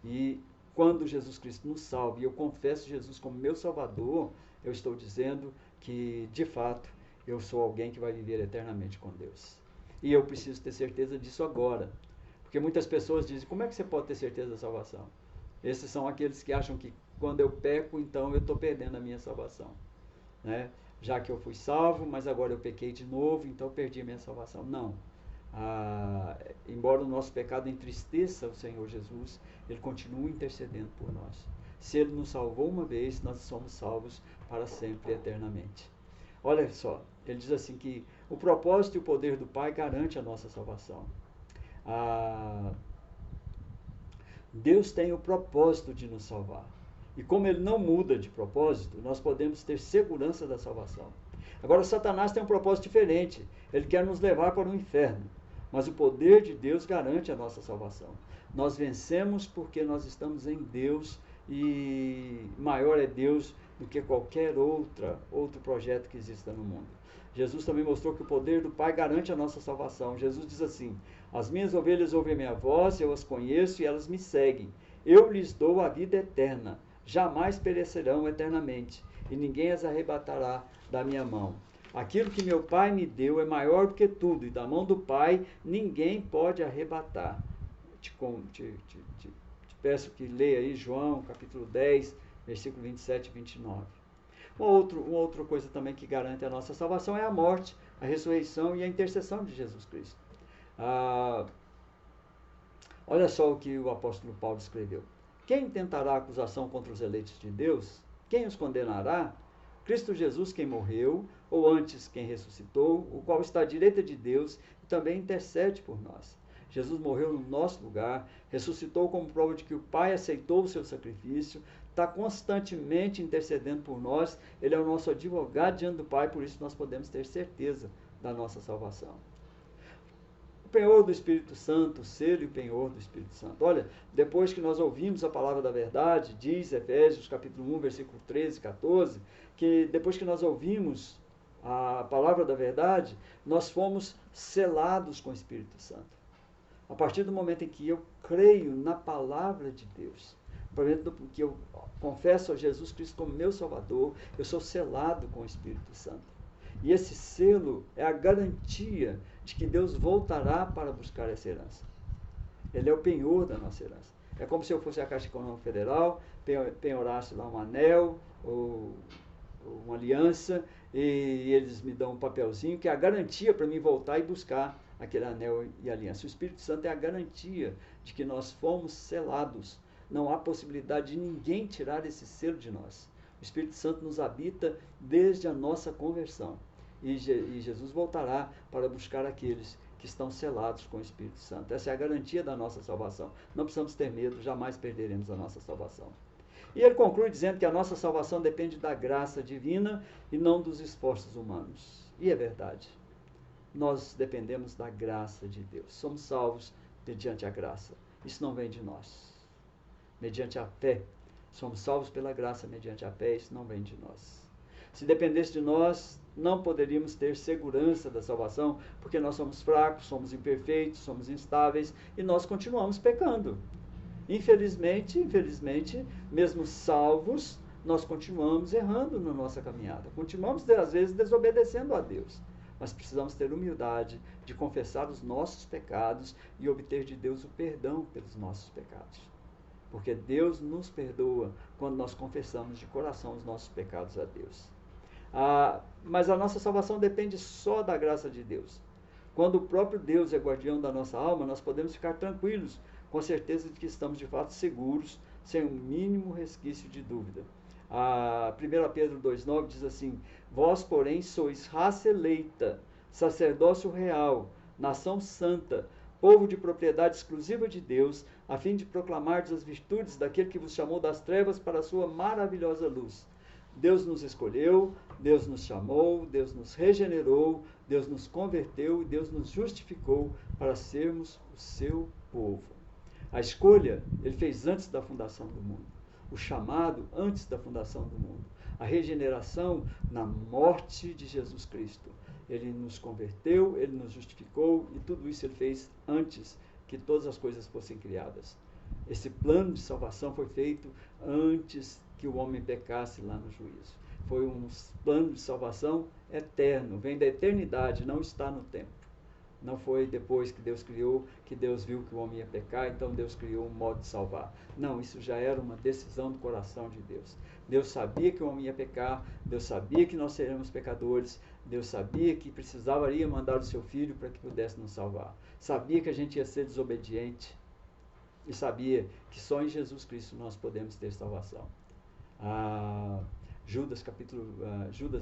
E quando Jesus Cristo nos salva, e eu confesso Jesus como meu Salvador, eu estou dizendo que, de fato, eu sou alguém que vai viver eternamente com Deus. E eu preciso ter certeza disso agora. Porque muitas pessoas dizem, como é que você pode ter certeza da salvação? Esses são aqueles que acham que quando eu peco, então eu estou perdendo a minha salvação. Né? Já que eu fui salvo, mas agora eu pequei de novo, então eu perdi a minha salvação. Não. Embora o nosso pecado entristeça o Senhor Jesus, Ele continua intercedendo por nós. Se Ele nos salvou uma vez, nós somos salvos para sempre, eternamente. Olha só, ele diz assim que o propósito e o poder do Pai garante a nossa salvação. Deus tem o propósito de nos salvar. E como Ele não muda de propósito, nós podemos ter segurança da salvação. Agora, Satanás tem um propósito diferente. Ele quer nos levar para o inferno. Mas o poder de Deus garante a nossa salvação. Nós vencemos porque nós estamos em Deus e maior é Deus do que qualquer outro projeto que exista no mundo. Jesus também mostrou que o poder do Pai garante a nossa salvação. Jesus diz assim: as minhas ovelhas ouvem a minha voz, eu as conheço e elas me seguem. Eu lhes dou a vida eterna, jamais perecerão eternamente, e ninguém as arrebatará da minha mão. Aquilo que meu Pai me deu é maior do que tudo, e da mão do Pai ninguém pode arrebatar. Te peço que leia aí João, capítulo 10, versículo 27 e 29. Uma outra coisa também que garante a nossa salvação é a morte, a ressurreição e a intercessão de Jesus Cristo. Olha só o que o apóstolo Paulo escreveu. Quem tentará acusação contra os eleitos de Deus? Quem os condenará? Cristo Jesus, quem morreu, ou antes quem ressuscitou, o qual está à direita de Deus e também intercede por nós. Jesus morreu no nosso lugar, ressuscitou como prova de que o Pai aceitou o seu sacrifício, está constantemente intercedendo por nós, Ele é o nosso advogado diante do Pai, por isso nós podemos ter certeza da nossa salvação. O penhor do Espírito Santo, o selo e o penhor do Espírito Santo. Olha, depois que nós ouvimos a palavra da verdade, diz Efésios capítulo 1, versículo 13 e 14, que depois que nós ouvimos a palavra da verdade, nós fomos selados com o Espírito Santo. A partir do momento em que eu creio na palavra de Deus, no momento que eu confesso a Jesus Cristo como meu Salvador, eu sou selado com o Espírito Santo. E esse selo é a garantia de que Deus voltará para buscar essa herança. Ele é o penhor da nossa herança. É como se eu fosse a Caixa Econômica Federal, penhorasse lá um anel ou uma aliança, e eles me dão um papelzinho que é a garantia para mim voltar e buscar aquele anel e aliança. O Espírito Santo é a garantia de que nós fomos selados. Não há possibilidade de ninguém tirar esse selo de nós. O Espírito Santo nos habita desde a nossa conversão. E Jesus voltará para buscar aqueles que estão selados com o Espírito Santo. Essa é a garantia da nossa salvação. Não precisamos ter medo, jamais perderemos a nossa salvação. E ele conclui dizendo que a nossa salvação depende da graça divina e não dos esforços humanos. E é verdade. Nós dependemos da graça de Deus. Somos salvos mediante a graça. Isso não vem de nós. Mediante a fé. Somos salvos pela graça mediante a fé. Isso não vem de nós. Se dependesse de nós, não poderíamos ter segurança da salvação, porque nós somos fracos, somos imperfeitos, somos instáveis e nós continuamos pecando. Infelizmente, mesmo salvos, nós continuamos errando na nossa caminhada. Continuamos, às vezes, desobedecendo a Deus. Mas precisamos ter humildade de confessar os nossos pecados e obter de Deus o perdão pelos nossos pecados. Porque Deus nos perdoa quando nós confessamos de coração os nossos pecados a Deus. Mas a nossa salvação depende só da graça de Deus. Quando o próprio Deus é guardião da nossa alma, nós podemos ficar tranquilos, com certeza de que estamos de fato seguros, sem o mínimo resquício de dúvida. 1 Pedro 2,9 diz assim: vós, porém, sois raça eleita, sacerdócio real, nação santa, povo de propriedade exclusiva de Deus, a fim de proclamar as virtudes daquele que vos chamou das trevas para a sua maravilhosa luz. Deus nos escolheu, Deus nos chamou, Deus nos regenerou, Deus nos converteu e Deus nos justificou para sermos o seu povo. A escolha Ele fez antes da fundação do mundo. O chamado antes da fundação do mundo. A regeneração na morte de Jesus Cristo. Ele nos converteu, Ele nos justificou e tudo isso Ele fez antes que todas as coisas fossem criadas. Esse plano de salvação foi feito antes que o homem pecasse lá no juízo. Foi um plano de salvação eterno, vem da eternidade, não está no tempo. Não foi depois que Deus criou, que Deus viu que o homem ia pecar, então Deus criou um modo de salvar. Não, isso já era uma decisão do coração de Deus. Deus sabia que o homem ia pecar, Deus sabia que nós seríamos pecadores, Deus sabia que precisaria mandar o seu filho para que pudesse nos salvar. Sabia que a gente ia ser desobediente e sabia que só em Jesus Cristo nós podemos ter salvação. Judas,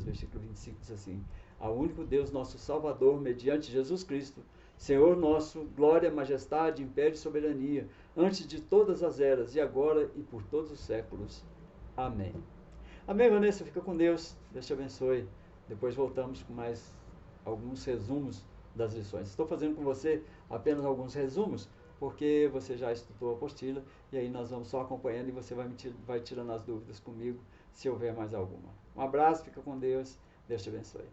versículo 25, diz assim: ao único Deus, nosso Salvador, mediante Jesus Cristo, Senhor nosso, glória, majestade, império e soberania, antes de todas as eras, e agora e por todos os séculos. Amém. Amém, Vanessa? Fica com Deus. Deus te abençoe. Depois voltamos com mais alguns resumos das lições. Estou fazendo com você apenas alguns resumos, porque você já estudou a apostila, e aí nós vamos só acompanhando e você vai tirando as dúvidas comigo, se houver mais alguma. Um abraço, fica com Deus. Deus te abençoe.